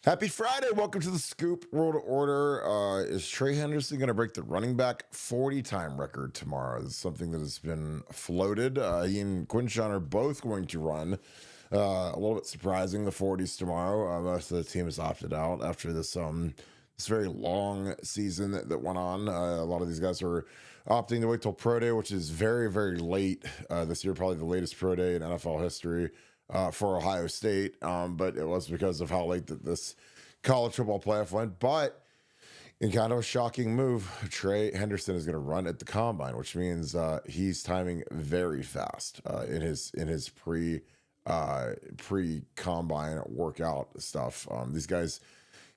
Happy Friday. Welcome to the Scoop World Order. Is Trey Henderson going to break the running back 40 time record tomorrow? This is something that has been floated. He and Quinshawn are both going to run. A little bit surprising, the 40s tomorrow. Most of the team has opted out after this very long season that went on. A lot of these guys are opting to wait till Pro Day, which is very, very late this year, probably the latest Pro Day in NFL history for Ohio State. But it was because of how late that this college football playoff went. But in kind of a shocking move, Trey Henderson is going to run at the combine, which means he's timing very fast in his pre combine workout stuff. These guys,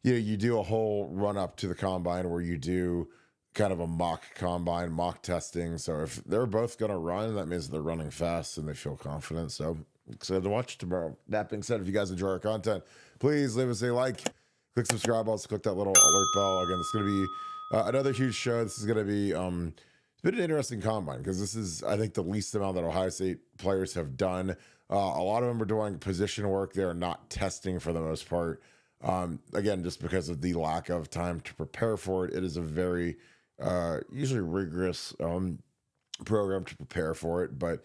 you do a whole run up to the combine where you do kind of a mock combine, mock testing. So if they're both going to run, that means they're running fast and they feel confident. So excited to watch tomorrow. That being said, if you guys enjoy our content, please leave us a like, click subscribe, also click that little alert bell. Again, it's going to be another huge show. This is going to be it's been an interesting combine because this is, I think, the least amount that Ohio State players have done. A lot of them are doing position work. They're not testing for the most part. Again, just because of the lack of time to prepare for it. It is a very usually rigorous program to prepare for it. But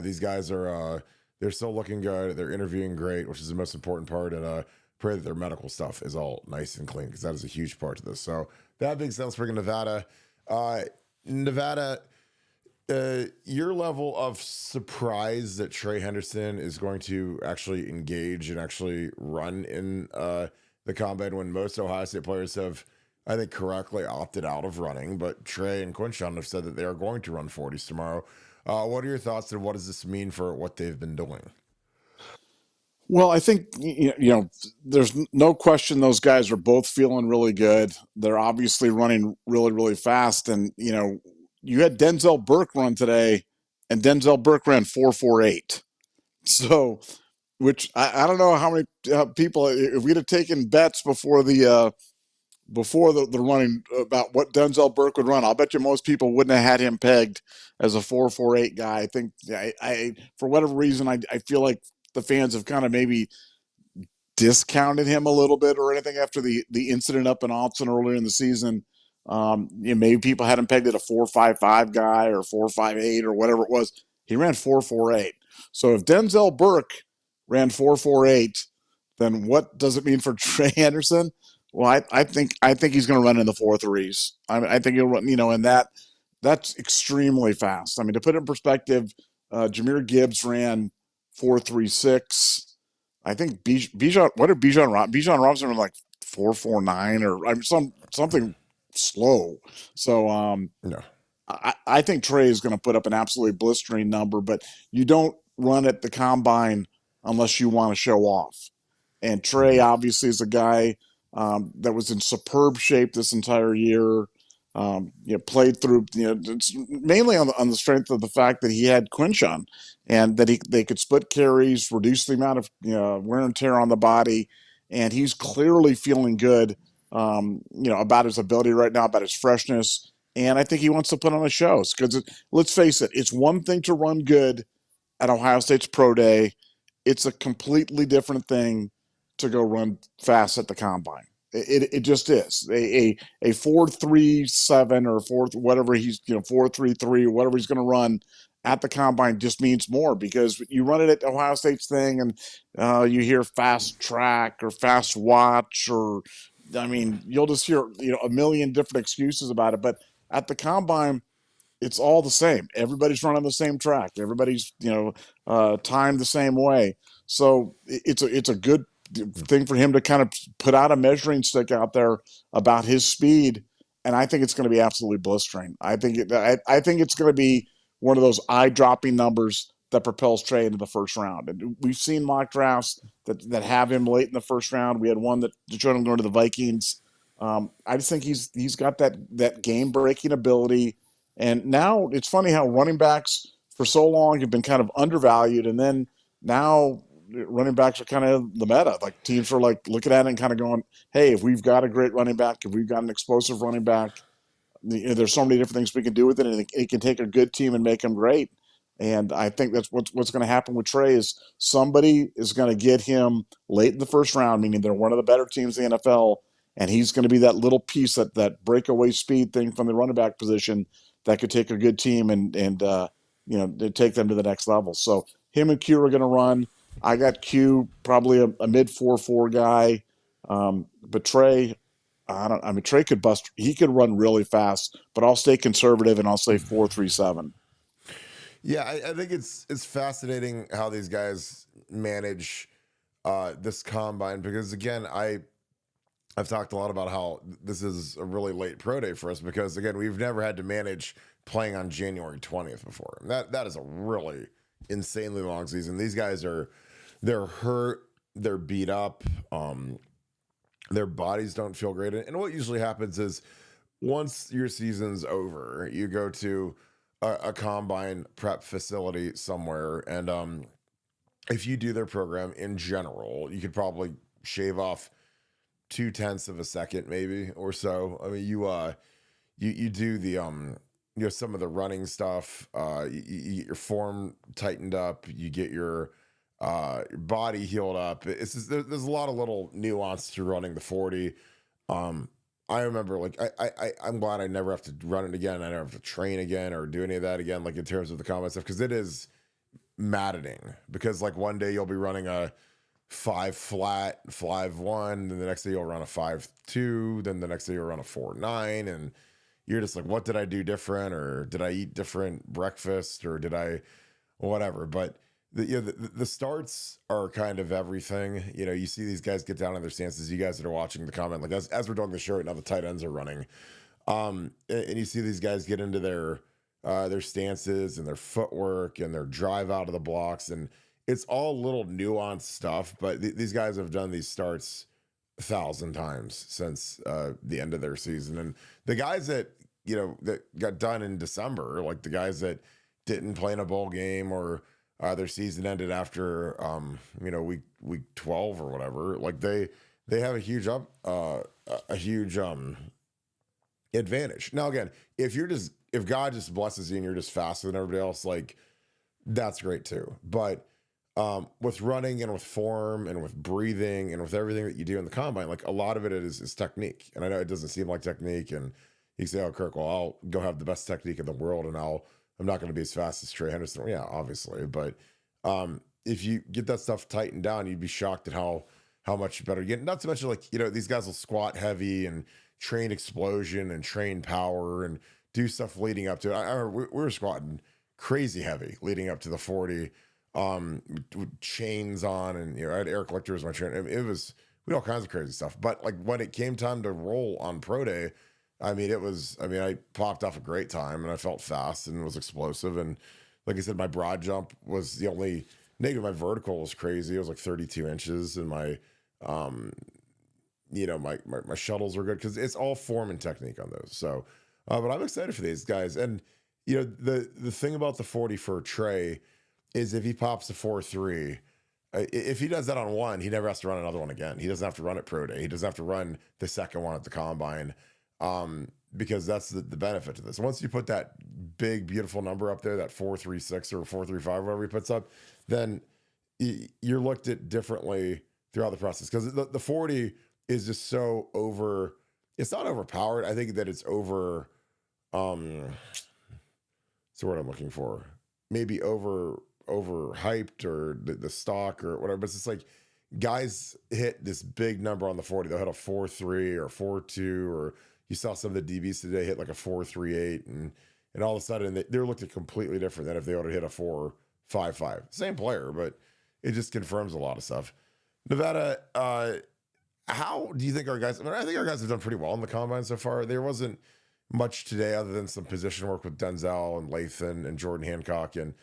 these guys are they're still looking good. They're interviewing great, which is the most important part. And pray that their medical stuff is all nice and clean because that is a huge part of this. So that being said, let's bring in Nevada. Nevada, your level of surprise that Trey Henderson is going to actually engage and actually run in the combine when most Ohio State players have, I think, correctly opted out of running. But Trey and Quinshawn have said that they are going to run 40s tomorrow. What are your thoughts and what does this mean for what they've been doing? Well, I think there's no question those guys are both feeling really good. They're obviously running really, really fast, and you had Denzel Burke run today, and Denzel Burke ran 4.48. So, which I don't know how many people, if we'd have taken bets before the running about what Denzel Burke would run, I'll bet you most people wouldn't have had him pegged as a 4.48 guy. I think I for whatever reason I feel like the fans have kind of maybe discounted him a little bit or anything after the incident up in Austin earlier in the season. Maybe people had him pegged at a 4.55 guy or 4.58 or whatever it was. He ran 4.48. So if Denzel Burke ran 4.48, then what does it mean for Trey Henderson? Well, I think he's going to run in the 4.3s. I think he'll run, and that's extremely fast. I mean, to put it in perspective, Jahmyr Gibbs ran 4.36. I think Bijan. What did Bijan Robinson run like 4.49 or something slow. So No. I think Trey is going to put up an absolutely blistering number, but you don't run at the combine unless you want to show off. And Trey obviously is a guy that was in superb shape this entire year. Played through, mainly on the strength of the fact that he had Quinshawn and that they could split carries, reduce the amount of wear and tear on the body, and he's clearly feeling good, about his ability right now, about his freshness, and I think he wants to put on a show. Because let's face it, it's one thing to run good at Ohio State's Pro Day. It's a completely different thing to go run fast at the combine. It just is a 4.37 or 4.33 or whatever he's going to run at the combine just means more because you run it at Ohio State's thing and you hear fast track or fast watch you'll just hear a million different excuses about it. But at the combine, it's all the same. Everybody's running the same track. Everybody's timed the same way. So it's a good thing for him to kind of put out a measuring stick out there about his speed, and I think it's going to be absolutely blistering. I think it's going to be one of those eye-dropping numbers that propels Trey into the first round. And we've seen mock drafts that have him late in the first round. We had one that showed him going to the Vikings. I just think he's got that game-breaking ability. And now it's funny how running backs for so long have been kind of undervalued, and then now running backs are kind of the meta. Like teams are like looking at it and kind of going, hey, if we've got a great running back, if we've got an explosive running back, there's so many different things we can do with it, and it can take a good team and make them great. And I think that's what's going to happen with Trey is somebody is going to get him late in the first round, meaning they're one of the better teams in the NFL, and he's going to be that little piece, that breakaway speed thing from the running back position that could take a good team and take them to the next level. So him and Q are going to run. I got Q probably a mid 4.4 guy, but Trey, Trey could bust. He could run really fast, but I'll stay conservative and I'll say 4.37. Yeah, I think it's fascinating how these guys manage this combine because again, I've talked a lot about how this is a really late pro day for us because again, we've never had to manage playing on January 20th before. And that is a really insanely long season. These guys they're hurt, they're beat up, their bodies don't feel great. And what usually happens is once your season's over, you go to a combine prep facility somewhere, and if you do their program in general, you could probably shave off 2/10 of a second, maybe or so. I mean, you do the some of the running stuff. You get your form tightened up. You get your body healed up. It's just, there's a lot of little nuance to running the 40. I remember like I'm glad I never have to run it again. I never have to train again or do any of that again, like in terms of the combat stuff, because it is maddening. Because like one day you'll be running a 5 flat, 5.1, then the next day you'll run a 5.2, then the next day you'll run a 4.9, and you're just like, what did I do different, or did I eat different breakfast, or did I whatever? But the starts are kind of everything. You see these guys get down in their stances. You guys that are watching the comment, like as we're doing the show right now, the tight ends are running, and you see these guys get into their stances and their footwork and their drive out of the blocks, and it's all little nuanced stuff. But these guys have done these starts 1,000 times since the end of their season, and the guys that that got done in December, like the guys that didn't play in a bowl game or their season ended after week 12 or whatever. Like they have a huge advantage. Now again, if God just blesses you and you're just faster than everybody else, like that's great too. But with running and with form and with breathing and with everything that you do in the combine, like a lot of it is technique. And I know it doesn't seem like technique, and you say, "Oh, Kirk, well, I'll go have the best technique in the world, and I'm not going to be as fast as Trey Henderson." Well, yeah, obviously, but if you get that stuff tightened down, you'd be shocked at how much better you get. Not to mention, like these guys will squat heavy and train explosion and train power and do stuff leading up to it. I remember we were squatting crazy heavy leading up to the 40, with chains on, and I had Eric Lichter as my trainer. We had all kinds of crazy stuff. But like when it came time to roll on pro day, I popped off a great time and I felt fast and was explosive. And like I said, my broad jump was the only negative. My vertical was crazy. It was like 32 inches, and my my shuttles were good because it's all form and technique on those. So, but I'm excited for these guys. And the thing about the 40 for Trey is if he pops a 4.3, if he does that on one, he never has to run another one again. He doesn't have to run at pro day. He doesn't have to run the second one at the combine. Because that's the benefit to this. Once you put that big, beautiful number up there, that 4.36 or 4.35, whatever he puts up, then you're looked at differently throughout the process. Because the 40 is just so it's not overpowered. I think that it's over, what's the word I'm looking for? Maybe overhyped, or the stock or whatever. But it's just like guys hit this big number on the 40. They'll hit a 4.3 or 4.2, or you saw some of the DBs today hit like a 4.38, and all of a sudden they're looked at completely different than if they would have hit a 4.55. Same player, but it just confirms a lot of stuff. Nevada, how do you think our guys? I think our guys have done pretty well in the combine so far. There wasn't much today other than some position work with Denzel and Lathan and Jordan Hancock, and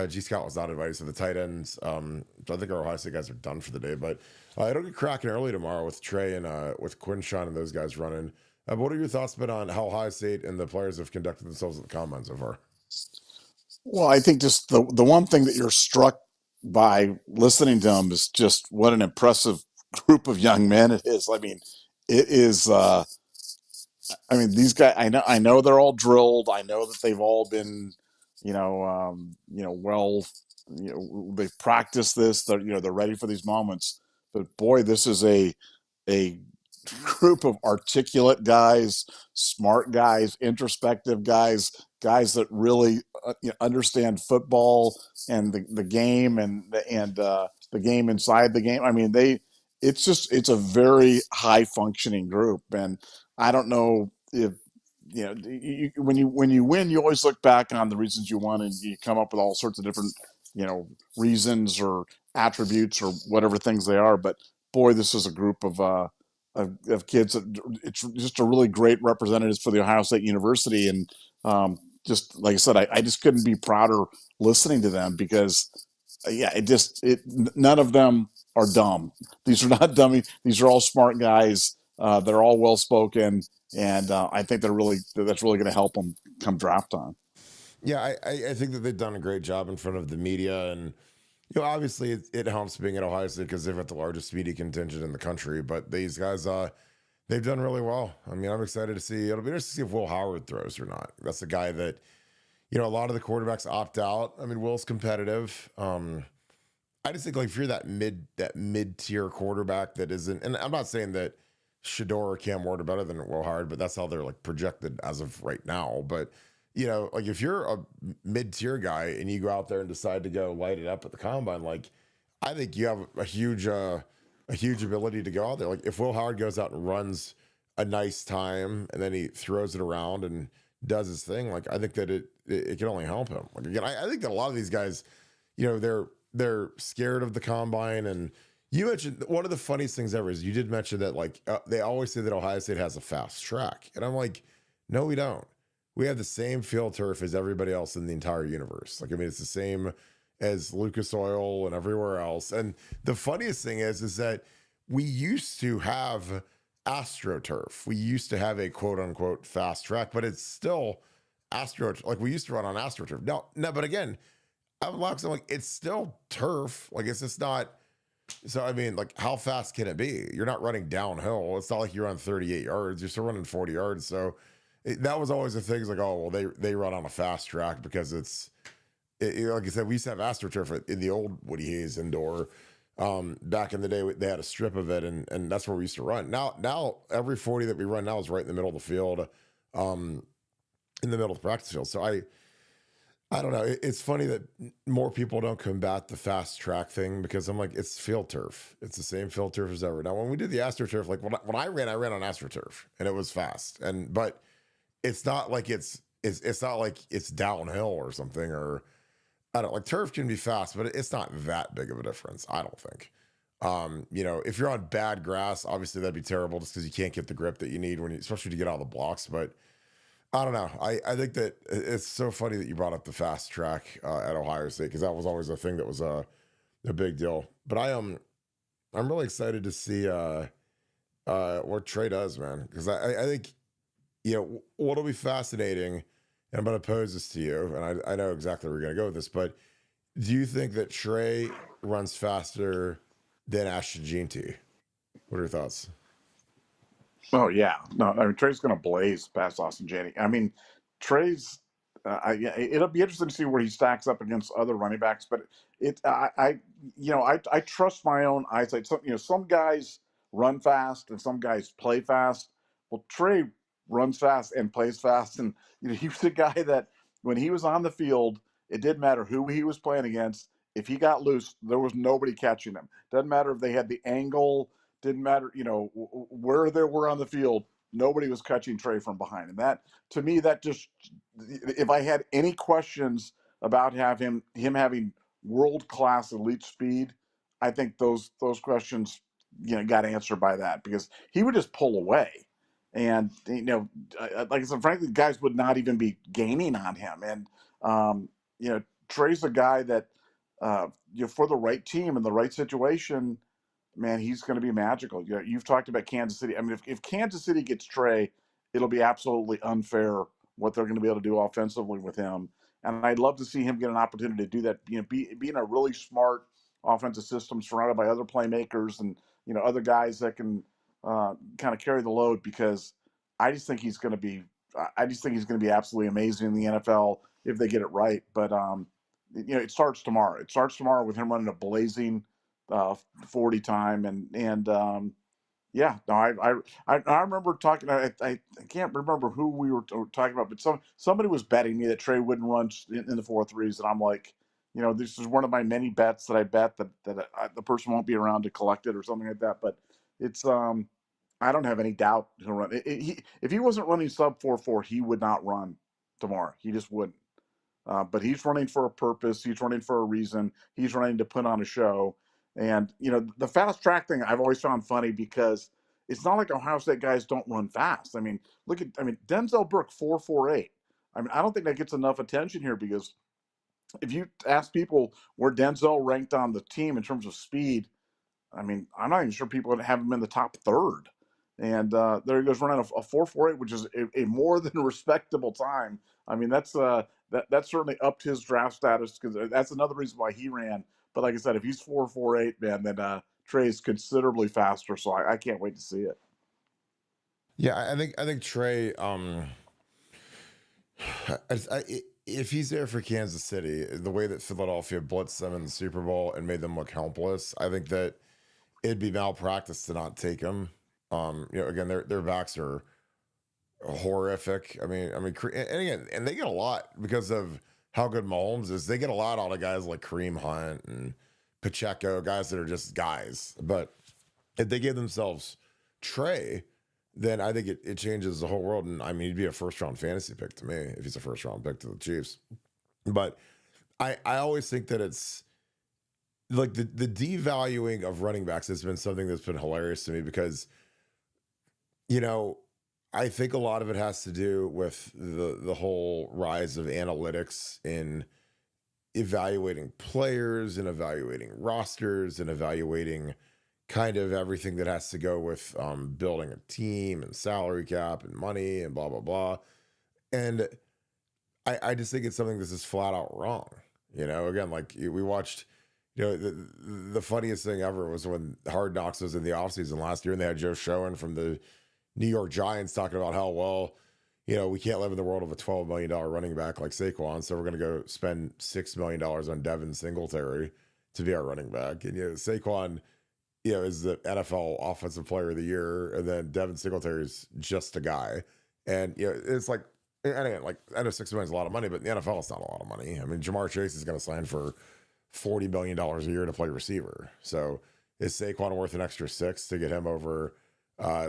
G. Scott was not invited, so the tight ends. So I think our Ohio State guys are done for the day, but it'll get cracking early tomorrow with Trey and with Quinshawn and those guys running. But what are your thoughts been on how Ohio State and the players have conducted themselves at the combine so far? Well, I think just the one thing that you're struck by listening to them is just what an impressive group of young men it is. I mean, it is. These guys. I know they're all drilled. I know that they've all been well, they practice this. They're ready for these moments. But boy, this is a group of articulate guys, smart guys, introspective guys, guys that really understand football and the game and the game inside the game. I mean, it's a very high functioning group, and I don't know if when you win, you always look back on the reasons you won, and you come up with all sorts of different reasons or attributes or whatever things they are. But boy, this is a group of kids that it's just a really great representatives for the Ohio State University, and just like I said, I just couldn't be prouder listening to them because yeah, none of them are dumb. These are not dummy. These are all smart guys. They're all well spoken, and I think that's really going to help them come draft time. Yeah, I think that they've done a great job in front of the media, and obviously it helps being at Ohio State because they've got the largest media contingent in the country. But these guys, they've done really well. I mean, I'm excited to see. It'll be interesting to see if Will Howard throws or not. That's the guy that a lot of the quarterbacks opt out. I mean, Will's competitive. I just think like if you're that mid tier quarterback that isn't, and I'm not saying that Shador or Cam Ward are better than Will Howard, but that's how they're like projected as of right now. But like if you're a mid tier guy and you go out there and decide to go light it up at the combine, like I think you have a huge ability to go out there. Like if Will Howard goes out and runs a nice time and then he throws it around and does his thing, like I think that it can only help him. Like again, I think that a lot of these guys, they're scared of the combine. And you mentioned one of the funniest things ever is you did mention that like they always say that Ohio State has a fast track, and I'm like, no, we don't. We have the same field turf as everybody else in the entire universe. Like I mean, it's the same as Lucas Oil and everywhere else. And the funniest thing is that we used to have AstroTurf. We used to have a quote unquote fast track, but it's still Astro. Like we used to run on AstroTurf. No, but again, I'm like, it's still turf. Like it's just not. So I mean, like, how fast can it be? You're not running downhill. It's not like you're on 38 yards. You're still running 40 yards. So that was always the thing. It's like, oh well, they run on a fast track because like I said, we used to have AstroTurf in the old Woody Hayes indoor. Back in the day, they had a strip of it, and that's where we used to run. Now every 40 that we run now is right in the middle of the field, in the middle of the practice field. So I don't know. It's funny that more people don't combat the fast track thing because I'm like, it's field turf. It's the same field turf as ever. Now, when we did the AstroTurf, like when I ran on AstroTurf and it was fast. But it's not like it's not like it's downhill or something, or I don't like turf can be fast, but it's not that big of a difference. I don't think. If you're on bad grass, obviously that'd be terrible just because you can't get the grip that you need especially to get out of the blocks. But I don't know. I think that it's so funny that you brought up the fast track at Ohio State because that was always a thing that was a big deal. But I'm really excited to see what Trey does, man, because I think what'll be fascinating. And I'm going to pose this to you, and I know exactly where we're going to go with this. But do you think that Trey runs faster than Ashton Jeanty? What are your thoughts? Oh yeah, no, I mean Trey's going to blaze past Austin Janney. I mean, Trey's. Yeah, it'll be interesting to see where he stacks up against other running backs, but I trust my own eyesight. Some guys run fast and some guys play fast. Well, Trey runs fast and plays fast, and he was a guy that when he was on the field, it didn't matter who he was playing against. If he got loose, there was nobody catching him. Doesn't matter if they had the angle. Didn't matter, where they were on the field. Nobody was catching Trey from behind, and that to me, that just if I had any questions about him having world class elite speed, I think those questions got answered by that because he would just pull away, and like I said, frankly, guys would not even be gaining on him, and Trey's a guy that for the right team and the right situation, man, he's going to be magical. You've talked about Kansas City. I mean, if Kansas City gets Trey, it'll be absolutely unfair what they're going to be able to do offensively with him. And I'd love to see him get an opportunity to do that. Being a really smart offensive system surrounded by other playmakers and other guys that can kind of carry the load. Because I just think he's going to be absolutely amazing in the NFL. if they get it right. But it starts tomorrow. It starts tomorrow with him running a blazing 40 time, and yeah, no, I remember talking. I can't remember who we were talking about, but somebody was betting me that Trey wouldn't run in the 4.3s, and I'm like, this is one of my many bets that I bet that the person won't be around to collect it or something like that. But it's I don't have any doubt he'll run. If he wasn't running sub 4.4, he would not run tomorrow. He just wouldn't. But he's running for a purpose. He's running for a reason. He's running to put on a show. And, the fast track thing I've always found funny because it's not like Ohio State guys don't run fast. I mean, Denzel Burke, 4.48. I mean, I don't think that gets enough attention here because if you ask people where Denzel ranked on the team in terms of speed, I mean, I'm not even sure people would have him in the top third. And there he goes running a 4.48, which is a more than respectable time. I mean, that's certainly upped his draft status because that's another reason why he ran. But like I said, if he's 4.48, man, then Trey's considerably faster. So I can't wait to see it. Yeah, I think Trey. If he's there for Kansas City, the way that Philadelphia blitzed them in the Super Bowl and made them look helpless, I think that it'd be malpractice to not take him. Again, their backs are horrific. And they get a lot because of how good Mahomes is. They get a lot out of guys like Kareem Hunt and Pacheco, guys that are just guys. But if they give themselves Trey, then I think it changes the whole world. And I mean, he'd be a first round fantasy pick to me if he's a first round pick to the Chiefs. But I always think that it's like the devaluing of running backs has been something that's been hilarious to me because, I think a lot of it has to do with the whole rise of analytics in evaluating players and evaluating rosters and evaluating kind of everything that has to go with building a team and salary cap and money and blah blah blah. And I just think it's something that's just flat out wrong. Again, like we watched, the funniest thing ever was when Hard Knocks was in the offseason last year and they had Joe Schoen from the New York Giants talking about how, well, we can't live in the world of a $12 million running back like Saquon, so we're going to go spend $6 million on Devin Singletary to be our running back. And, Saquon, is the NFL Offensive Player of the Year, and then Devin Singletary is just a guy. And, it's like, anyway, like, I know $6 million is a lot of money, but in the NFL, it's not a lot of money. I mean, Jamar Chase is going to sign for $40 million a year to play receiver. So is Saquon worth an extra $6 to get him over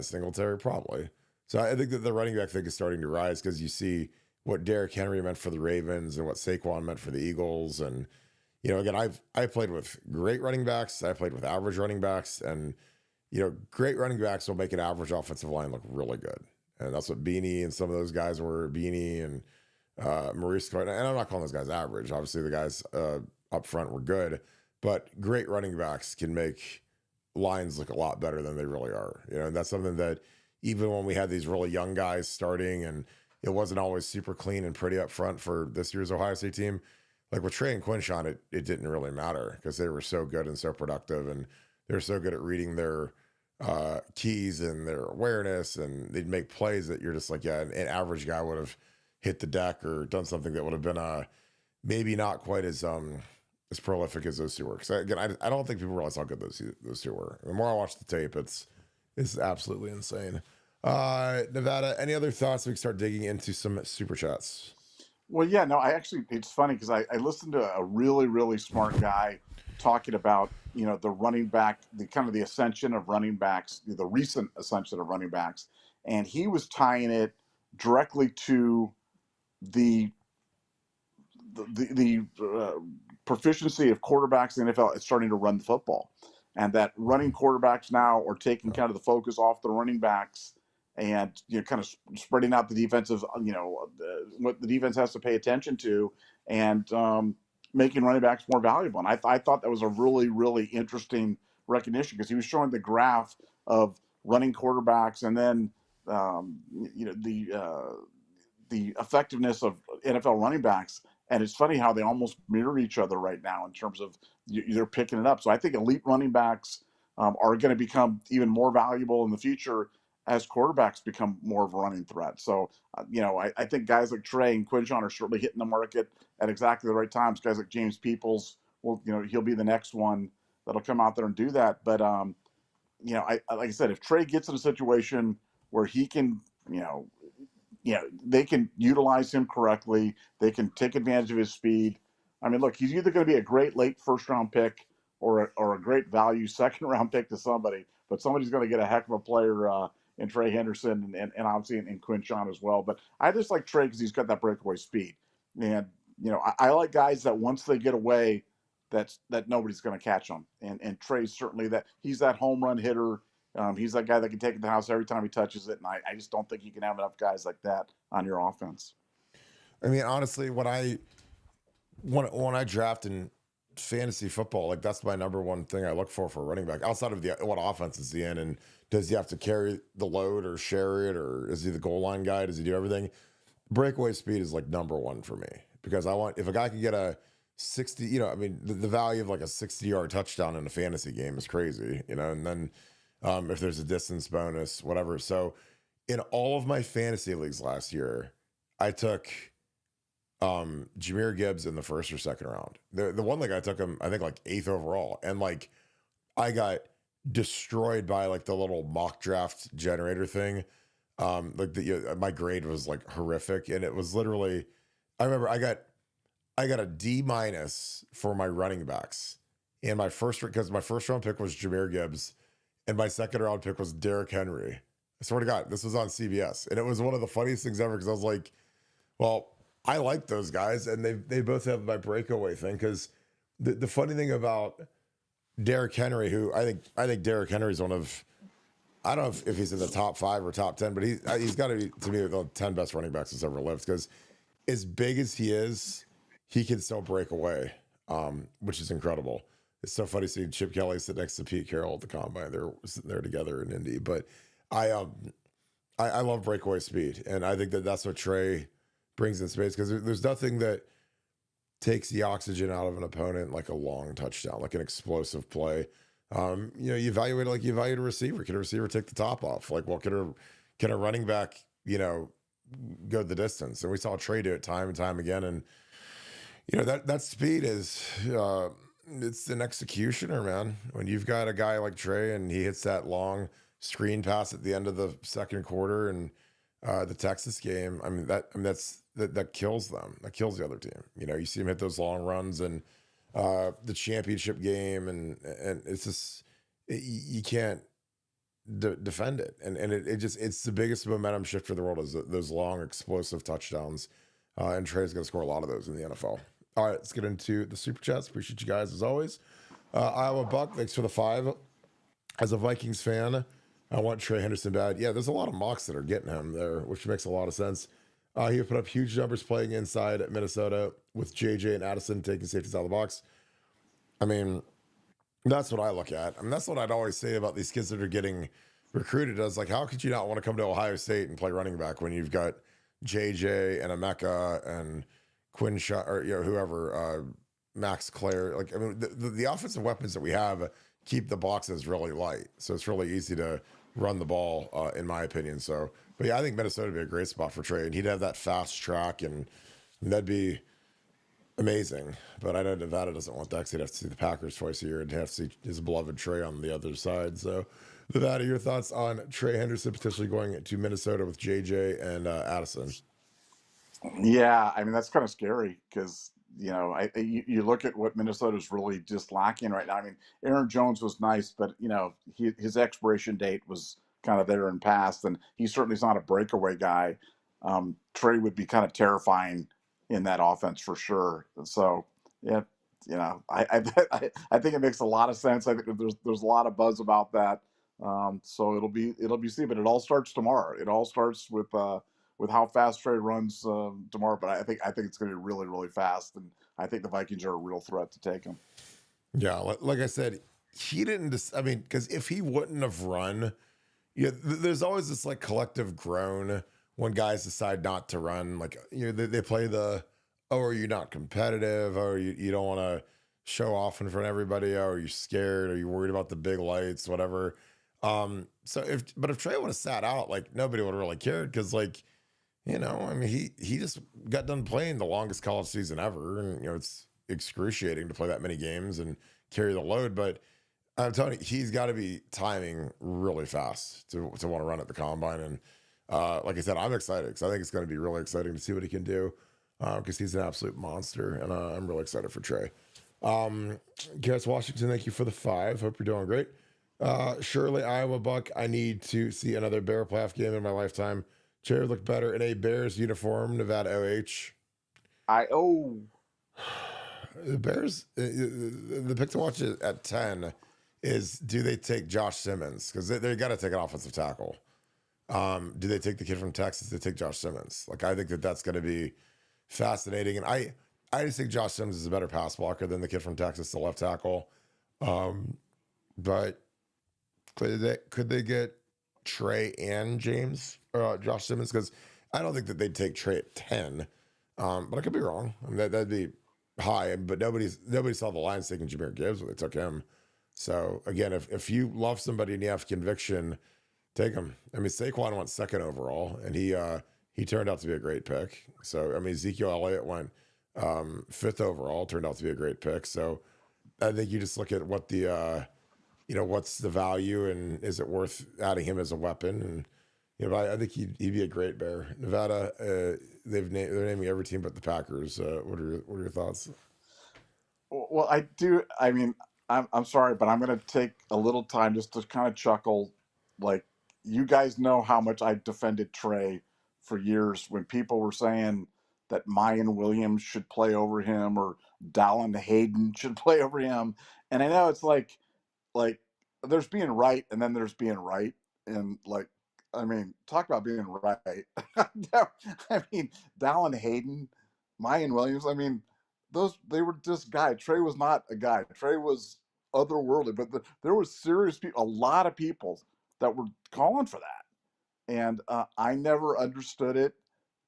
Singletary? Probably. So I think that the running back thing is starting to rise because you see what Derrick Henry meant for the Ravens and what Saquon meant for the Eagles. And, again, I played with great running backs. I played with average running backs, and, great running backs will make an average offensive line look really good. And that's what Beanie and some of those guys were. Beanie and Maurice, and I'm not calling those guys average. Obviously the guys up front were good, but great running backs can make lines look a lot better than they really are. And that's something that even when we had these really young guys starting and it wasn't always super clean and pretty up front for this year's Ohio State team, like with Trey and Quinshawn, it didn't really matter because they were so good and so productive, and they're so good at reading their keys and their awareness, and they'd make plays that you're just like, yeah, an average guy would have hit the deck or done something that would have been maybe not quite as prolific as those two were. Because again, I don't think people realize how good those two were. The more I watch the tape, it's absolutely insane. Nevada, any other thoughts? We can start digging into some super chats. Well, yeah, no, it's funny because I listened to a really, really smart guy talking about, the running back, the ascension of running backs, the recent ascension of running backs. And he was tying it directly to the proficiency of quarterbacks in the NFL is starting to run the football, and that running quarterbacks now are taking kind of the focus off the running backs and kind of spreading out the defensive, what the defense has to pay attention to, and making running backs more valuable. And I thought that was a really, really interesting recognition because he was showing the graph of running quarterbacks and then the effectiveness of NFL running backs. And it's funny how they almost mirror each other right now in terms of they're picking it up. So I think elite running backs are going to become even more valuable in the future as quarterbacks become more of a running threat. So, I think guys like Trey and Quinjon are certainly hitting the market at exactly the right times. Guys like James Peoples, well, he'll be the next one that'll come out there and do that. But, like I said, if Trey gets in a situation where he can, they can utilize him correctly, they can take advantage of his speed. I mean, look, he's either going to be a great late first round pick or a great value second round pick to somebody, but somebody's going to get a heck of a player in Trey Henderson and obviously in Quinjon as well. But I just like Trey because he's got that breakaway speed. And, I like guys that once they get away, that nobody's going to catch them. And Trey's certainly that. He's that home run hitter. He's that guy that can take it to the house every time he touches it. And I just don't think you can have enough guys like that on your offense. I mean, honestly, when I draft in fantasy football, like that's my number one thing I look for a running back. Outside of what offense is he in, and does he have to carry the load or share it, or is he the goal line guy? Does he do everything? Breakaway speed is like number one for me, because if a guy can get a 60, I mean, the value of like a 60-yard touchdown in a fantasy game is crazy, and then if there's a distance bonus, whatever. So in all of my fantasy leagues last year, I took Jahmyr Gibbs in the first or second round. The one league I took him, I think like 8th overall, and like I got destroyed by like the little mock draft generator thing. My grade was like horrific, and it was literally, I remember I got a D- for my running backs, and because my first round pick was Jahmyr Gibbs, and my second round pick was Derrick Henry. I swear to God, this was on CBS, and it was one of the funniest things ever, because I was like, well, I like those guys, and they both have my breakaway thing. Because the funny thing about Derrick Henry, who I think Derrick Henry is one of, I don't know if he's in the top 5 or top 10, but he's got to be, to me, the 10 best running backs that's ever lived. Because as big as he is, he can still break away, which is incredible. It's so funny seeing Chip Kelly sit next to Pete Carroll at the combine. They're sitting there together in Indy. But I love breakaway speed, and I think that's what Trey brings in space, because there's nothing that takes the oxygen out of an opponent like a long touchdown, like an explosive play. You evaluate it like you evaluate a receiver. Can a receiver take the top off? Like, well, can a running back, go the distance? And we saw Trey do it time and time again. And that speed is it's an executioner, man. When you've got a guy like Trey and he hits that long screen pass at the end of the second quarter, and the Texas game, I mean, that kills them. That kills the other team. You see him hit those long runs, and the championship game, and it's just you can't defend it. And it's the biggest momentum shifter in the world, is those long explosive touchdowns. And Trey's going to score a lot of those in the NFL. All right, let's get into the super chats. Appreciate you guys as always. Iowa Buck, thanks for the 5. As a Vikings fan, I want Trey Henderson bad. Yeah, there's a lot of mocks that are getting him there, which makes a lot of sense. He put up huge numbers playing inside at Minnesota with JJ and Addison taking safeties out of the box. I mean, that's what I look at. I mean, that's what I'd always say about these kids that are getting recruited. As like, how could you not want to come to Ohio State and play running back when you've got JJ and Emeka and Quinn or whoever, Max Clare? Like, I mean, the offensive weapons that we have keep the boxes really light, so it's really easy to run the ball, in my opinion. So, but yeah, I think Minnesota would be a great spot for Trey, and he'd have that fast track, and that'd be amazing. But I know Nevada doesn't want that, because he'd have to see the Packers twice a year and have to see his beloved Trey on the other side. So, Nevada, your thoughts on Trey Henderson potentially going to Minnesota with JJ and Addison? Yeah, I mean, that's kind of scary, because you look at what Minnesota's really just lacking right now. I mean, Aaron Jones was nice, but his expiration date was kind of there and past, and he certainly is not a breakaway guy. Trey would be kind of terrifying in that offense for sure. So yeah, I think it makes a lot of sense. I think there's a lot of buzz about that. So it'll be seen, but it all starts tomorrow. It all starts with how fast Trey runs tomorrow. But I think it's going to be really, really fast, and I think the Vikings are a real threat to take him. Yeah, like I said, he didn't. I mean, because if he wouldn't have run, there's always this like collective groan when guys decide not to run. Like they play the, oh, are you not competitive? Oh, you don't want to show off in front of everybody? Oh, are you scared? Are you worried about the big lights? Whatever. But if Trey would have sat out, like nobody would have really cared because, like, I mean, he just got done playing the longest college season ever, and it's excruciating to play that many games and carry the load. But I'm telling you, he's got to be timing really fast to want to run at the combine. And like I said, I'm excited because I think it's going to be really exciting to see what he can do because he's an absolute monster, and I'm really excited for Trey. Garrett Washington, thank you for the 5. Hope you're doing great. Shirley, Iowa Buck, I need to see another Bear playoff game in my lifetime. Jared looked better in a Bears uniform, Nevada OH. The Bears, the pick to watch at 10 is, do they take Josh Simmons? Because they got to take an offensive tackle. Do they take the kid from Texas? They take Josh Simmons. Like, I think that's going to be fascinating. And I just think Josh Simmons is a better pass blocker than the kid from Texas, the left tackle. But could they get Trey and Josh Simmons? Because I don't think that they'd take Trey at 10. But I could be wrong. I mean, that'd be high. But nobody saw the Lions taking Jahmyr Gibbs when they took him. So again, if you love somebody and you have conviction, take him. I mean, Saquon went 2nd overall, and he turned out to be a great pick. So I mean, Ezekiel Elliott went 5th overall, turned out to be a great pick. So I think you just look at what the what's the value, and is it worth adding him as a weapon? And I think he'd be a great Bear. Nevada, they're naming every team but the Packers. What are your thoughts? Well, I do. I mean, I'm sorry, but I'm going to take a little time just to kind of chuckle. Like, you guys know how much I defended Trey for years when people were saying that Mayan Williams should play over him or Dallin Hayden should play over him. And I know it's like there's being right and then there's being right. And like, I mean, talk about being right. I mean, Dallin Hayden, Mayan Williams, I mean, they were just guys. Trey was not a guy. Trey was otherworldly, but there was serious people, a lot of people that were calling for that. And I never understood it.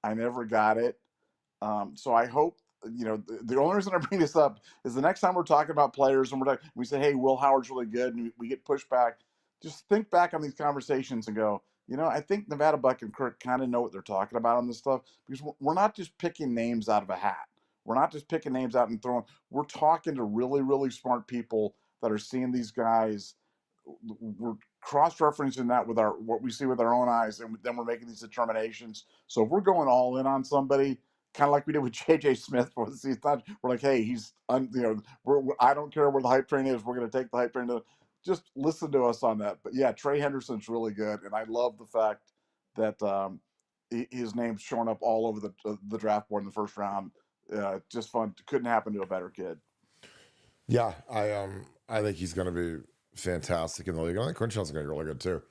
I never got it. So I hope, the only reason I bring this up is the next time we're talking about players and we say, hey, Will Howard's really good, and we get pushed back, just think back on these conversations and go, I think Nevadabuck and Kirk kind of know what they're talking about on this stuff, because we're not just picking names out of a hat. We're not just picking names out and throwing. We're talking to really, really smart people that are seeing these guys. We're cross-referencing that with what we see with our own eyes, and then we're making these determinations. So if we're going all in on somebody, kind of like we did with J.J. Smith for the season, we're like, hey, I don't care where the hype train is. We're going to take the hype train. Just listen to us on that. But yeah, Trey Henderson's really good, and I love the fact that his name's showing up all over the draft board in the first round. Just fun. Couldn't happen to a better kid. Yeah, I think he's going to be fantastic in the league. I think Quinshell's going to be really good too.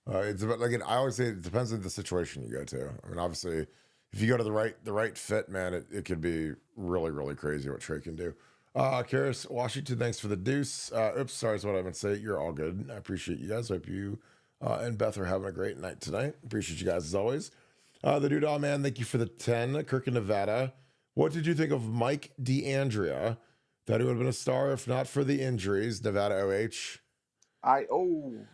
It's about, like, I always say, it depends on the situation you go to. I mean, obviously, if you go to the right fit, man, it could be really, really crazy what Trey can do. Karis Washington, thanks for the deuce. Oops, sorry, is what I meant to say. You're all good. I appreciate you guys. Hope you and Beth are having a great night tonight. Appreciate you guys as always. The Doodah Man, thank you for the 10. Kirk in Nevada. What did you think of Mike DeAndrea? Thought he would have been a star if not for the injuries. Nevada OH.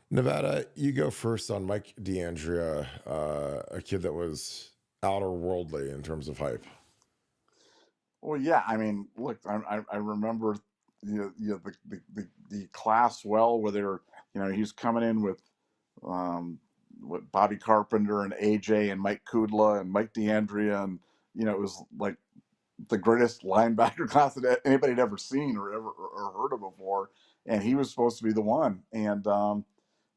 Nevada, you go first on Mike DeAndrea, a kid that was outer worldly in terms of hype. Well, yeah, I mean, look, I remember the class well, where they're, he's coming in with Bobby Carpenter and AJ and Mike Kudla and Mike DeAndrea, and it was like the greatest linebacker class that anybody had ever seen or heard of before, and he was supposed to be the one. And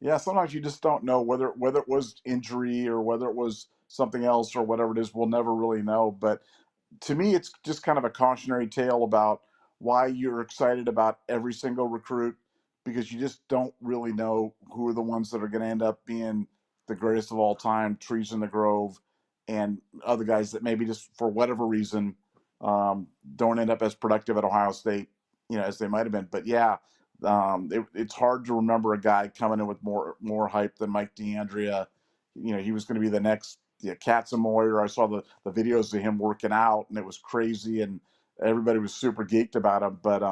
yeah, sometimes you just don't know whether it was injury or whether it was something else or whatever it is. We'll never really know. But to me, it's just kind of a cautionary tale about why you're excited about every single recruit, because you just don't really know who are the ones that are going to end up being the greatest of all time, trees in the grove, and other guys that maybe just for whatever reason don't end up as productive at Ohio State, as they might have been. But yeah, it's hard to remember a guy coming in with more hype than Mike DeAndrea. He was going to be the next Katzenmoyer. I saw the videos of him working out, and it was crazy, and everybody was super geeked about him. But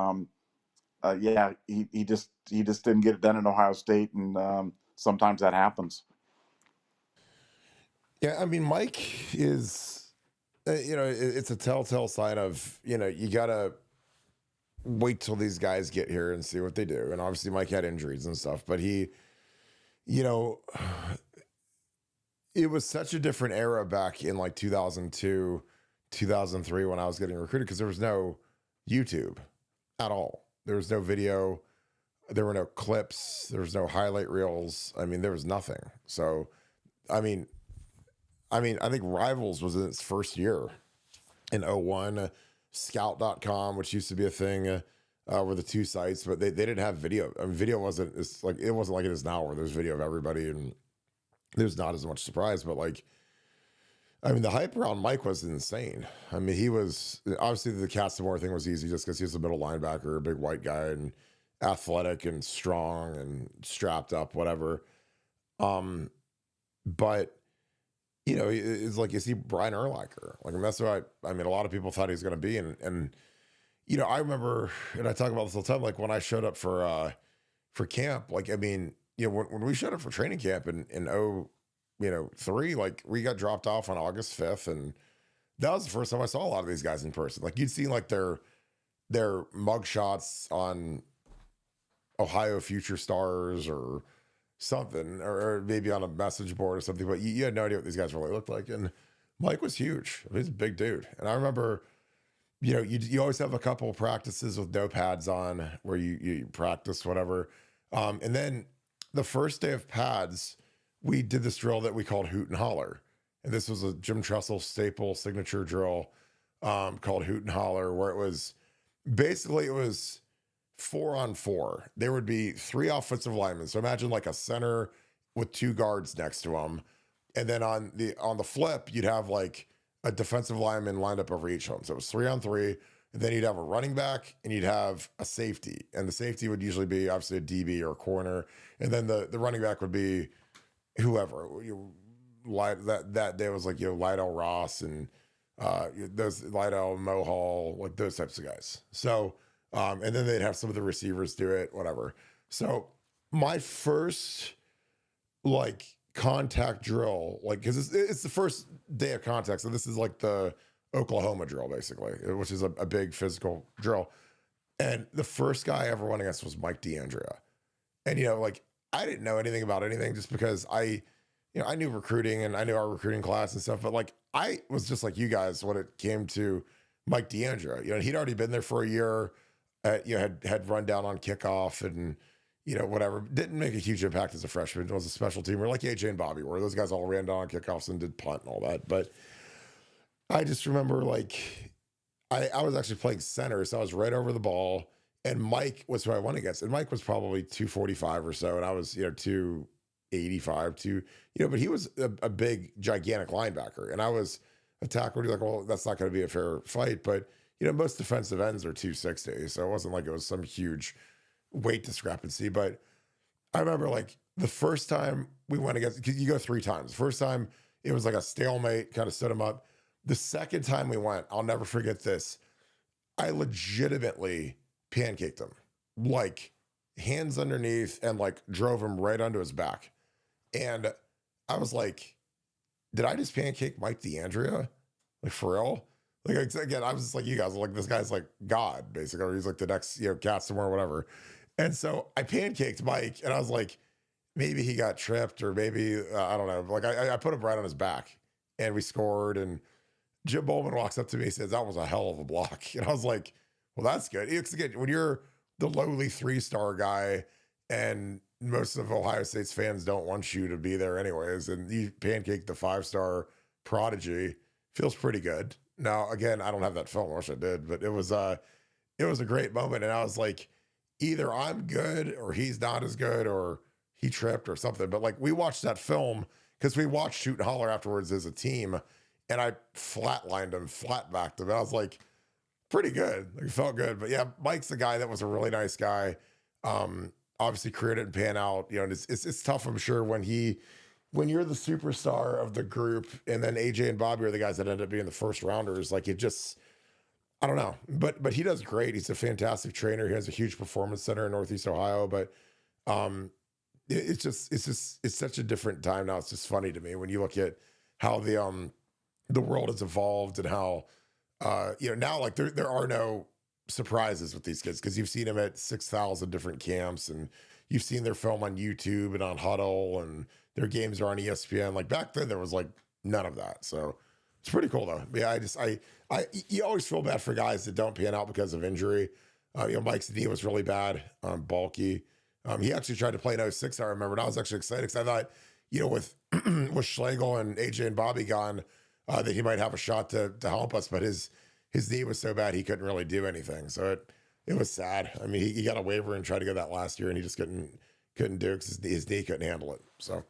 yeah, he just didn't get it done in Ohio State, and sometimes that happens. Yeah, I mean, Mike is, it's a telltale sign of, you gotta wait till these guys get here and see what they do. And obviously, Mike had injuries and stuff, but he, you know, it was such a different era back in like 2002, 2003 when I was getting recruited because there was no YouTube at all. There was no video. There were no clips. There was no highlight reels. I mean, there was nothing. So, I mean, I think Rivals was in its first year in '01. Scout.com, which used to be a thing, were the two sites, but they didn't have video. I mean, video wasn't it wasn't like it is now where there's video of everybody and there's not as much surprise. But like, I mean, the hype around Mike was insane. I mean, he was obviously the Castamore thing was easy just because he was a middle linebacker, a big white guy and athletic and strong and strapped up, whatever. But it's like, is he Brian Urlacher? Like, and that's what a lot of people thought he was going to be. And, I remember, and I talk about this all the time, like when I showed up for camp, like, I mean, when we showed up for training camp in 03, like we got dropped off on August 5th. And that was the first time I saw a lot of these guys in person. Like you'd seen like their mug shots on Ohio Future Stars or something, or maybe on a message board or something, but you had no idea what these guys really looked like. And Mike was huge. He's a big dude. And I remember, you always have a couple of practices with no pads on where you practice whatever. And then the first day of pads, we did this drill that we called Hoot and Holler. And this was a Jim Tressel staple signature drill called Hoot and Holler, where it was 4-on-4. There would be 3 offensive linemen. So imagine like a center with 2 guards next to him. And then on the flip, you'd have like a defensive lineman lined up over each of them. So it was 3-on-3. And then you'd have a running back and you'd have a safety. And the safety would usually be obviously a DB or a corner. And then the running back would be whoever. That day was like, Lydell Ross and those Lydell Mohall, like those types of guys. So and then they'd have some of the receivers do it, whatever. So my first like contact drill, like, because it's the first day of contact. So this is like the Oklahoma drill, basically, which is a big physical drill. And the first guy I ever went against was Mike D'Andrea. And, like I didn't know anything about anything just because I knew recruiting and I knew our recruiting class and stuff. But like, I was just like you guys when it came to Mike D'Andrea. He'd already been there for a year. Had run down on kickoff and, whatever. Didn't make a huge impact as a freshman. It was a special teamer like AJ and Bobby, where those guys all ran down on kickoffs and did punt and all that. But I just remember like I was actually playing center, so I was right over the ball, and Mike was who I went against. And Mike was probably 245 or so, and I was 285, but he was a big, gigantic linebacker, and I was a tackler. You're like, well, that's not going to be a fair fight, but most defensive ends are 260, so it wasn't like it was some huge weight discrepancy. But I remember like the first time we went against, because you go 3 times. The first time it was like a stalemate, kind of stood him up. The second time we went, I'll never forget this. I legitimately pancaked him, like hands underneath, and like drove him right onto his back. And I was like, did I just pancake Mike D'Andrea? Like for real? Like, again, I was just like you guys, like this guy's like God, basically, or he's like the next, cat somewhere or whatever. And so I pancaked Mike, and I was like, maybe he got tripped, or maybe, I don't know. Like I put him right on his back, and we scored. And Jim Bowman walks up to me and says, that was a hell of a block. And I was like, well, that's good. It's again, when you're the lowly 3-star guy, and most of Ohio State's fans don't want you to be there anyways, and you pancake the 5-star prodigy, feels pretty good. Now, again, I don't have that film. I wish I did, but it was a great moment. And I was like, either I'm good or he's not as good, or he tripped or something. But like, we watched that film because we watched Shoot and Holler afterwards as a team, and I flatlined him, flat-backed him. And I was like, pretty good. Like, it felt good. But yeah, Mike's the guy that was a really nice guy. Obviously career didn't pan out, and it's tough, I'm sure, when you're the superstar of the group, and then AJ and Bobby are the guys that end up being the first rounders. Like, it just, I don't know, but he does great. He's a fantastic trainer. He has a huge performance center in Northeast Ohio, but it's such a different time now. It's just funny to me when you look at how the world has evolved and how now like there are no surprises with these kids because you've seen them at 6,000 different camps and you've seen their film on YouTube and on Huddle and their games are on ESPN. Like back then there was like none of that. So it's pretty cool though. Yeah, I you always feel bad for guys that don't pan out because of injury. Mike's knee was really bad, bulky. He actually tried to play in '06. I remember, and I was actually excited because I thought, with with Schlegel and AJ and Bobby gone, that he might have a shot to help us. But his knee was so bad he couldn't really do anything. So it was sad. I mean, he got a waiver and tried to go that last year, and he just couldn't do it because his knee couldn't handle it. So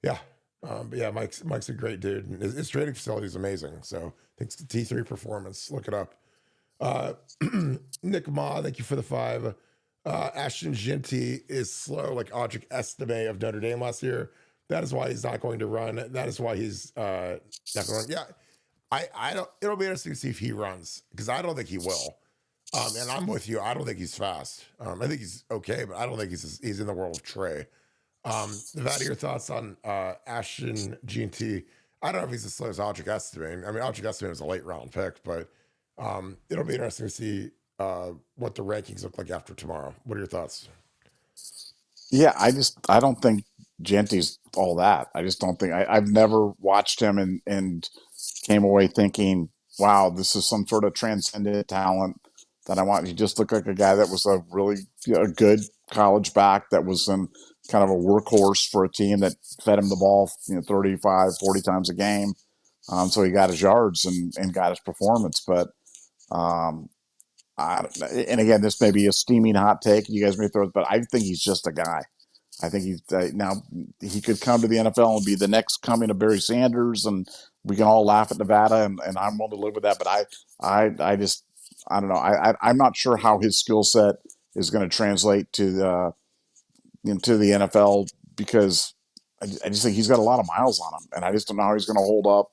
yeah. But yeah, Mike's a great dude, and his training facility is amazing. So I think it's T3 Performance. Look it up. Nick Ma, thank you for the 5. Ashton Ginty is slow, like Audric Estime of Notre Dame last year. That is why he's not going to run. That is why he's not going to run. Yeah, I don't. It'll be interesting to see if he runs because I don't think he will. And I'm with you. I don't think he's fast. I think he's okay, but I don't think he's in the world of Trey. Nevada, your thoughts on Ashton Ginty? I don't know if he's as slow as Audric Estime. I mean, Audric Estime was a late round pick, but it'll be interesting to see what the rankings look like after tomorrow. What are your thoughts? Yeah, I don't think Genty's all that. I just don't think I've never watched him and came away thinking, wow, this is some sort of transcendent talent that I want. He just looked like a guy that was a really good college back that was in kind of a workhorse for a team that fed him the ball 35, 40 times a game. So he got his yards and got his performance. But um, and again, this may be a steaming hot take. You guys may throw it, but I think he's just a guy. I think he's now he could come to the NFL and be the next coming of Barry Sanders, and we can all laugh at Nevada, and I'm willing to live with that. But I just I don't know. I'm not sure how his skill set is going to translate to the into the NFL because I just think he's got a lot of miles on him, and I just don't know how he's going to hold up.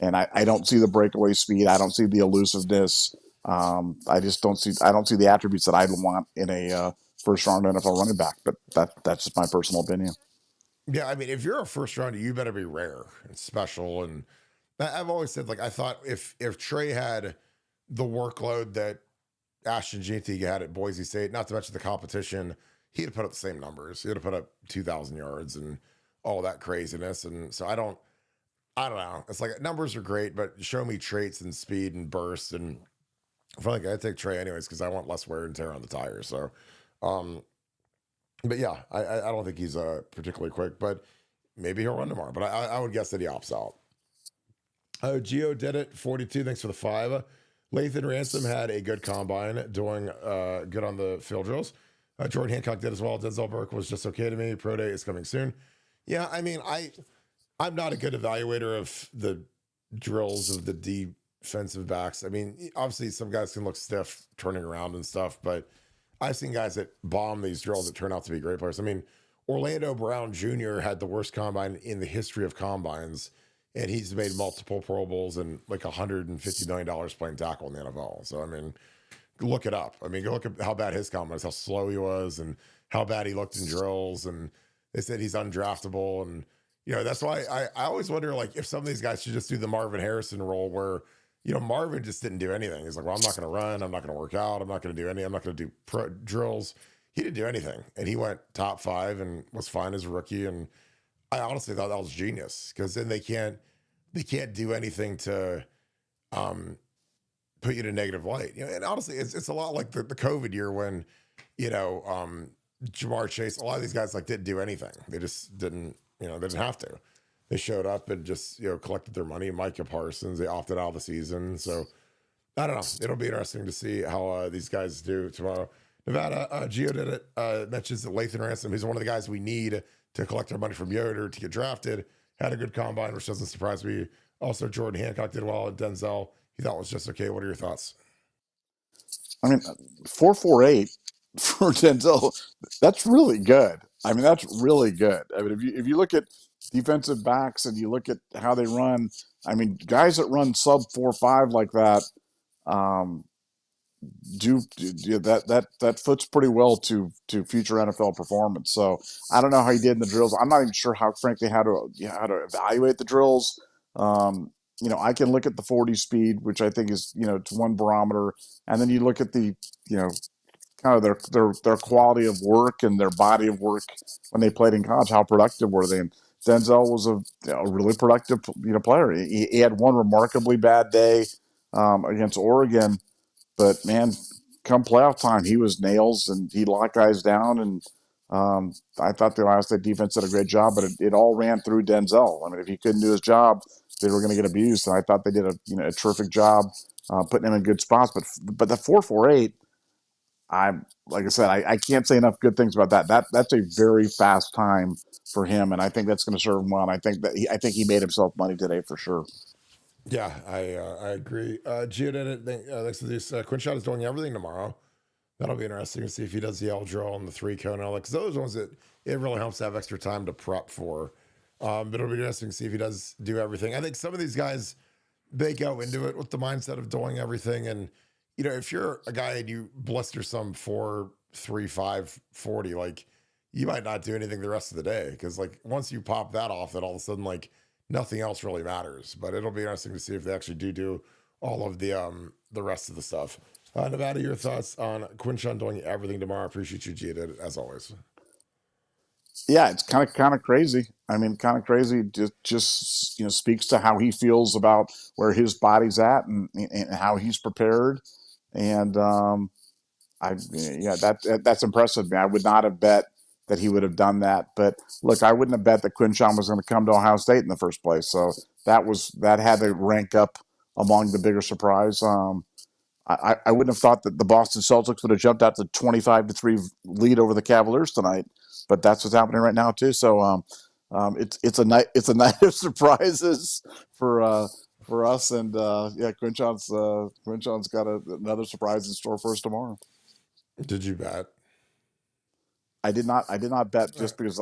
And I don't see the breakaway speed. I don't see the elusiveness. I just don't see. I don't see the attributes that I'd want in a first round NFL running back. But that's just my personal opinion. Yeah, I mean, if you're a first rounder, you better be rare and special. And I've always said, like, I thought if Trey had the workload that Ashton Ginty had at Boise State, not to mention the competition, he'd have put up the same numbers. He'd have put up 2,000 yards and all that craziness. And so I don't know. It's like numbers are great, but show me traits and speed and burst. And I feel like I take Trey anyways because I want less wear and tear on the tires. So, um, but yeah, I don't think he's particularly quick, but maybe he'll run tomorrow. But I would guess that he opts out. Geo did it 42. Thanks for the 5. Lathan Ransom had a good combine, doing good on the field drills. Jordan Hancock did as well. Denzel Burke was just okay to me. Pro day is coming soon. Yeah, I mean, I'm not a good evaluator of the drills of the defensive backs. I mean, obviously some guys can look stiff turning around and stuff, but I've seen guys that bomb these drills that turn out to be great players. I mean, Orlando Brown Jr. had the worst combine in the history of combines, and he's made multiple Pro Bowls and like $150 million playing tackle in the NFL. So, I mean, look it up. I mean, go look at how bad his combine is, how slow he was, and how bad he looked in drills. And they said he's undraftable. And, that's why I always wonder, like, if some of these guys should just do the Marvin Harrison role where, Marvin just didn't do anything. He's like, well, I'm not going to run. I'm not going to work out. I'm not going to do I'm not going to do drills. He didn't do anything. And he went top 5 and was fine as a rookie. And I honestly thought that was genius because then they can't do anything to put you in a negative light. And honestly, it's a lot like the COVID year when, Jamar Chase, a lot of these guys like didn't do anything. They just didn't, they didn't have to. They showed up and just, collected their money. Micah Parsons, they opted out of the season. So I don't know. It'll be interesting to see how these guys do tomorrow. Nevada, Gio did it, mentions that Lathan Ransom, he's one of the guys we need to collect our money from Yoder to get drafted. Had a good combine, which doesn't surprise me. Also, Jordan Hancock did well, and Denzel, he thought was just okay. What are your thoughts? I mean, 4.48 for Denzel, that's really good. I mean, that's really good. I mean, if you look at defensive backs and you look at how they run, I mean, guys that run sub 4.5 like that, um, that foots pretty well to future NFL performance. So I don't know how he did in the drills. I'm not even sure how, frankly, how to evaluate the drills. Um, I can look at the 40 speed, which I think is, it's one barometer, and then you look at the, kind of their quality of work and their body of work when they played in college. How productive were they? And Denzel was a really productive player. He had one remarkably bad day against Oregon, but man, come playoff time, he was nails and he locked guys down. And I thought the Ohio State defense did a great job, but it all ran through Denzel. I mean, if he couldn't do his job, they were going to get abused. And I thought they did a terrific job putting him in good spots. But the 4.48. Like I said, I can't say enough good things about that. That's a very fast time for him, and I think that's going to serve him well. And I think he made himself money today for sure. Yeah, I agree. Gio did it. Thanks to this. Quinshot is doing everything tomorrow. That'll be interesting to see if he does the L drill and the 3 cone and all that. Because those ones that it really helps to have extra time to prep for. But it'll be interesting to see if he does do everything. I think some of these guys, they go into it with the mindset of doing everything. And, if you're a guy and you blister some 4.35 40, like you might not do anything the rest of the day. Because like once you pop that off, then all of a sudden, like nothing else really matters. But it'll be interesting to see if they actually do all of the rest of the stuff. Nevada, your thoughts on Quinshon doing everything tomorrow? Appreciate you, Gia, as always. Yeah, it's kind of crazy. I mean, kind of crazy. Just speaks to how he feels about where his body's at and how he's prepared. And that's impressive. Man, I would not have bet that he would have done that. But look, I wouldn't have bet that Quinshon was going to come to Ohio State in the first place. So that had to rank up among the bigger surprise. I wouldn't have thought that the Boston Celtics would have jumped out to 25-3 lead over the Cavaliers tonight, but that's what's happening right now too. So it's a night of surprises for us, and Quinshon's got another surprise in store for us tomorrow. Did you bet? I did not bet just because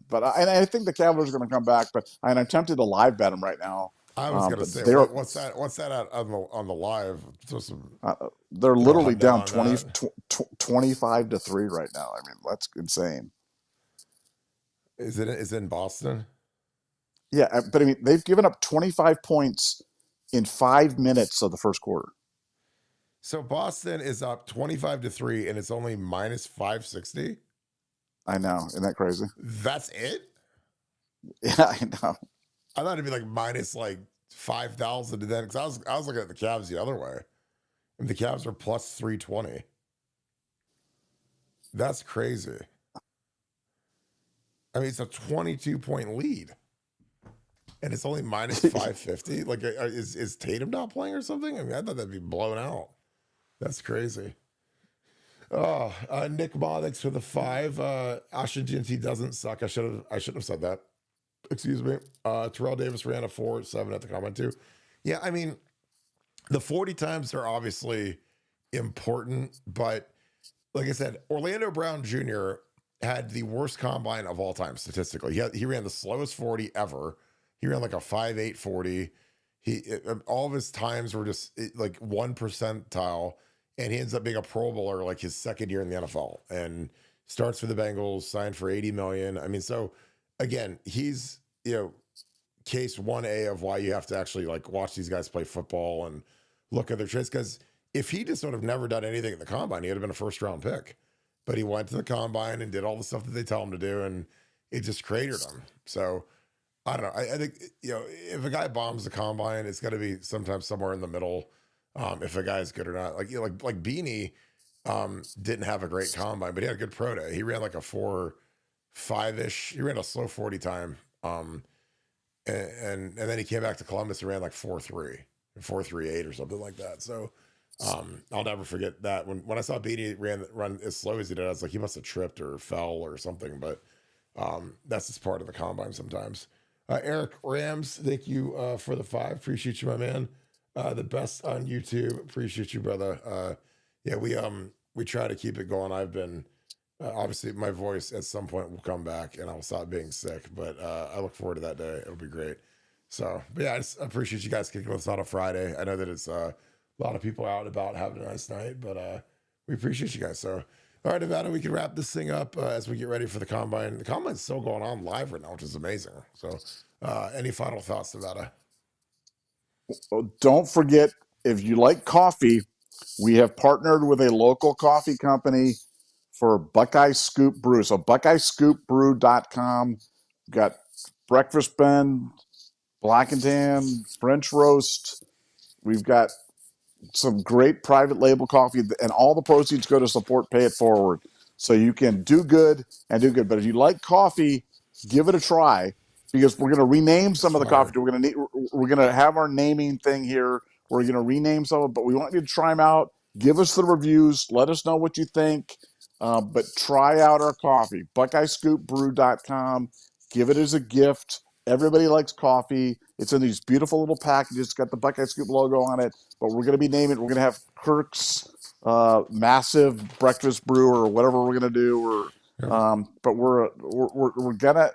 but I think the Cavaliers are going to come back, but I'm tempted to live bet them right now. I was going to say, what's that? What's that on the live? They're literally down 25-3 right now. I mean, that's insane. Is it in Boston? Yeah, but I mean, they've given up 25 points in 5 minutes of the first quarter. So Boston is up 25-3, and it's only minus 560. I know, isn't that crazy? That's it. Yeah, I know. I thought it'd be like minus like 5,000 to then, because I was looking at the Cavs the other way, and the Cavs are plus 320. That's crazy. I mean, it's a 22-point lead, and it's only minus 550. Like, is Tatum not playing or something? I mean, I thought that'd be blown out. That's crazy. Oh, Nick Ma, thanks for the 5. Asha GNT doesn't suck. I shouldn't have said that. Excuse me. Terrell Davis ran a 4.7 at the comment too. Yeah, I mean, the 40 times are obviously important, but like I said, Orlando Brown Jr. had the worst combine of all time statistically. He ran the slowest 40 ever. He ran like a 5.8 40. All of his times were just like 1 percentile, and he ends up being a Pro Bowler like his second year in the NFL, and starts for the Bengals, signed for $80 million. I mean, so again, he's case 1A of why you have to actually like watch these guys play football and look at their traits. Because if he just would have never done anything at the combine, he would have been a first round pick. But he went to the combine and did all the stuff that they tell him to do, and it just cratered him. So I don't know. I think if a guy bombs the combine, it's got to be sometimes somewhere in the middle. If a guy's good or not, like Beanie didn't have a great combine, but he had a good pro day. He ran like a 4.5-ish. He ran a slow 40 time. And then he came back to Columbus and ran like 4.3, 4.38 or something like that. So I'll never forget that. When I saw Beanie run as slow as he did, I was like, he must have tripped or fell or something. But that's just part of the combine sometimes. Eric Rams, thank you for the 5. Appreciate you, my man. The best on YouTube. Appreciate you, brother. Yeah, we try to keep it going. I've been obviously my voice at some point will come back and I'll stop being sick, but I look forward to that day. It'll be great. So, but yeah, I just appreciate you guys kicking us on a Friday. I know that it's a lot of people out and about having a nice night, but we appreciate you guys. So, all right, Nevada, we can wrap this thing up as we get ready for the combine. The combine's still going on live right now, which is amazing. So, any final thoughts, Nevada? Well, don't forget, if you like coffee, we have partnered with a local coffee company for Buckeye Scoop Brew. So BuckeyeScoopBrew.com. Got breakfast bun, black and tan, French roast. We've got some great private label coffee, and all the proceeds go to support Pay It Forward. So you can do good and do good. But if you like coffee, give it a try, because we're going to rename some of the coffee. We're going to have our naming thing here. We're going to rename some of it, but we want you to try them out. Give us the reviews. Let us know what you think. But try out our coffee. BuckeyeScoopBrew.com. Give it as a gift. Everybody likes coffee. It's in these beautiful little packages. It's got the Buckeye Scoop logo on it. But we're going to be naming. We're going to have Kirk's massive breakfast brew, or whatever we're going to do. But we're gonna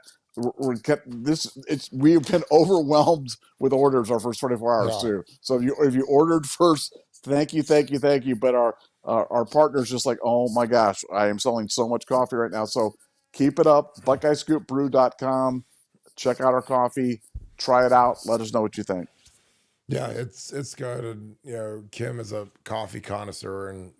get this. We've been overwhelmed with orders our first 24 hours too. So if you ordered first, thank you. But our partner's just like, oh my gosh, I am selling so much coffee right now. So keep it up. BuckeyeScoopBrew.com. Check out our coffee. Try it out. Let us know what you think. Yeah, it's good. And Kim is a coffee connoisseur, and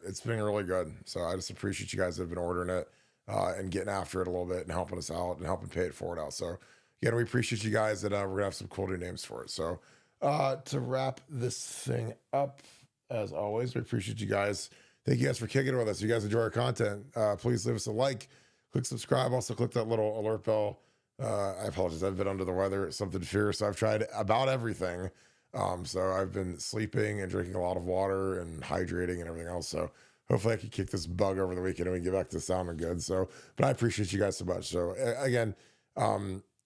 it's been really good. So I just appreciate you guys that have been ordering it and getting after it a little bit and helping us out and helping Pay It Forward out. So again, we appreciate you guys that we're gonna have some cool new names for it. So to wrap this thing up, as always, we appreciate you guys. Thank you guys for kicking it with us. If you guys enjoy our content, please leave us a like, click subscribe, also click that little alert bell. I apologize. I've been under the weather, something fierce. So I've tried about everything. So I've been sleeping and drinking a lot of water and hydrating and everything else. So hopefully I can kick this bug over the weekend and we can get back to sounding good. So, but I appreciate you guys so much. So again,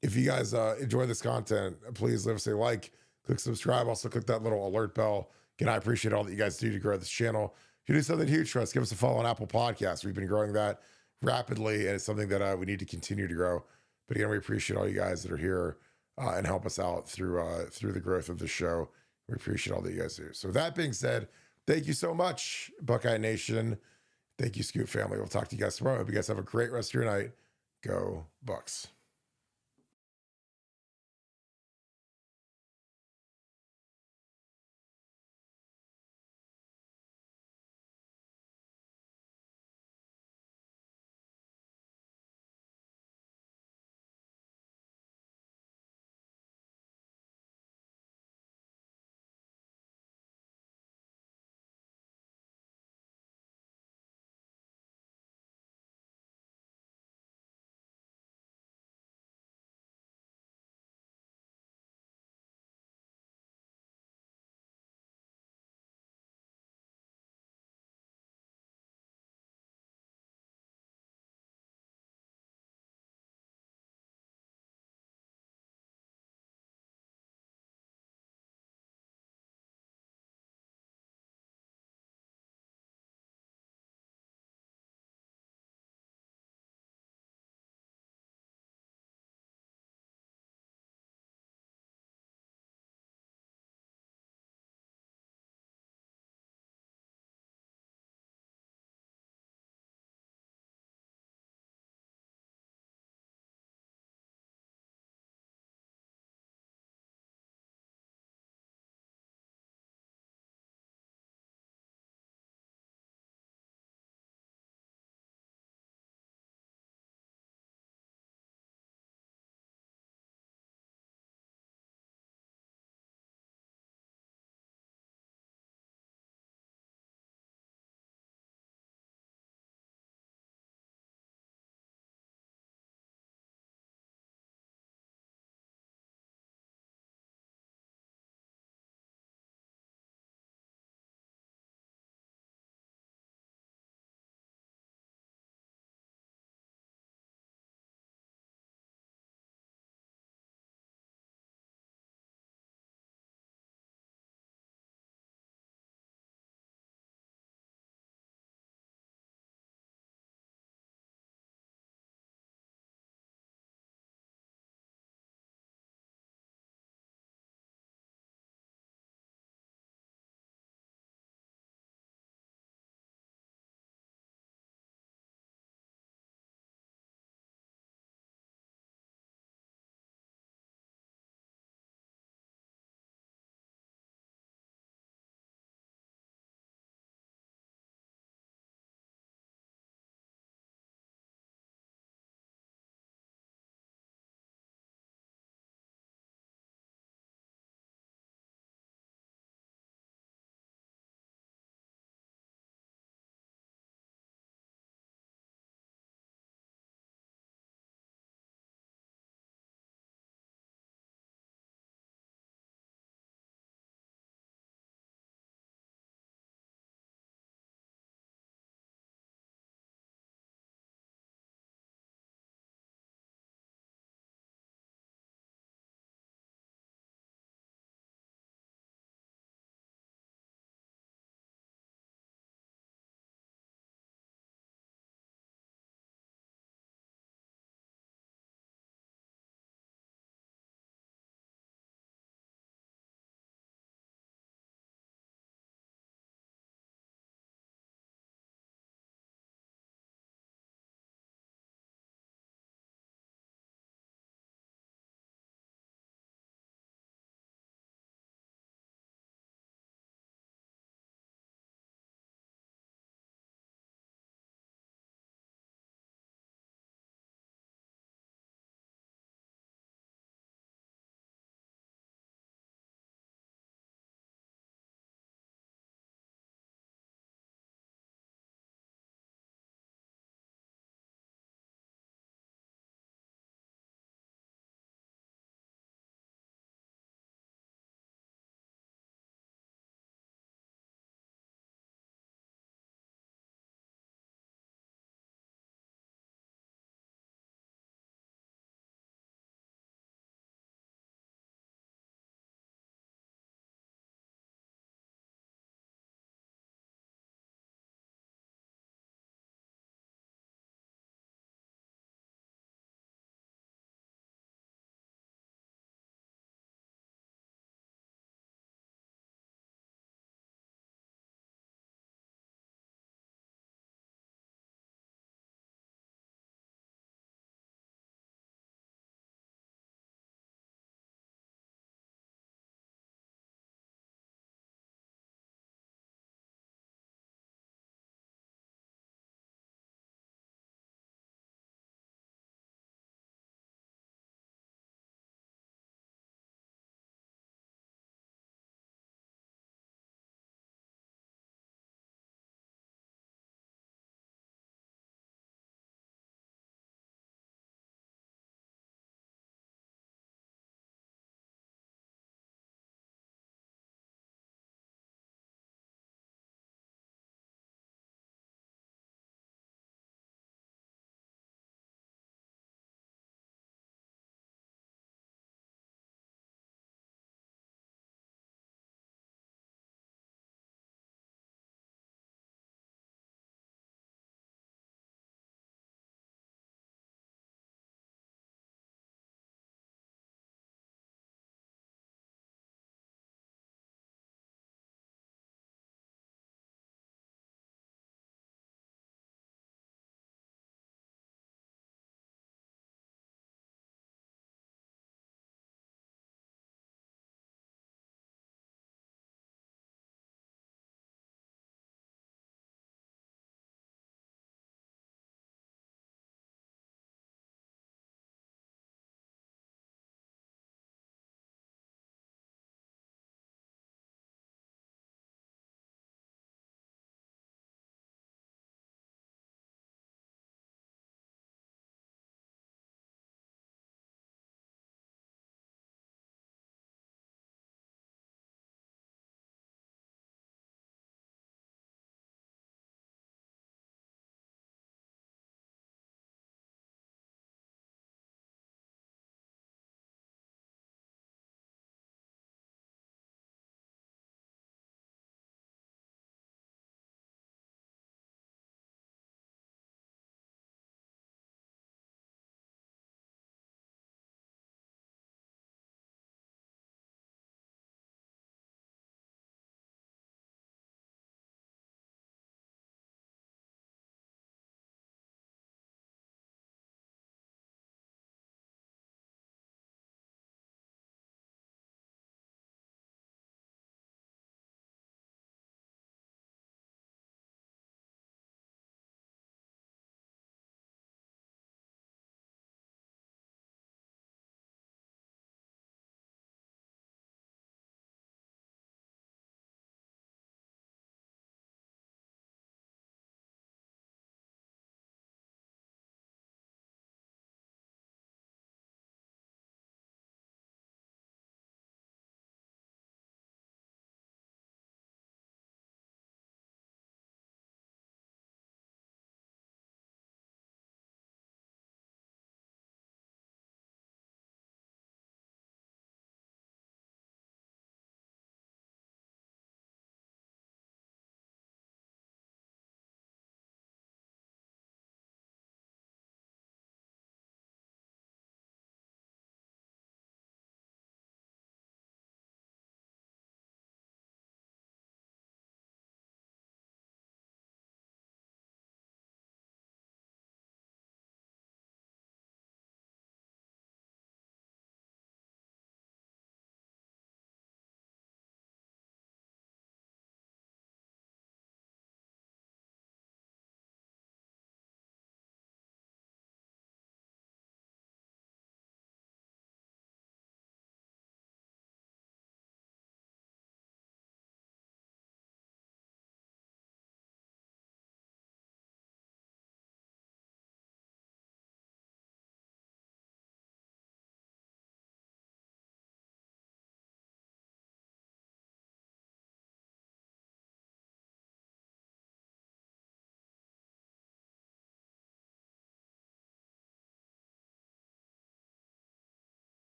if you guys enjoy this content, please leave us a like, click subscribe, also click that little alert bell. Again, I appreciate all that you guys do to grow this channel. If you do something huge for us, give us a follow on Apple Podcasts. We've been growing that rapidly, and it's something that we need to continue to grow. But again, we appreciate all you guys that are here and help us out through the growth of the show. We appreciate all that you guys do. So with that being said, thank you so much, Buckeye Nation. Thank you, Scoop family. We'll talk to you guys tomorrow. Hope you guys have a great rest of your night. Go Bucks.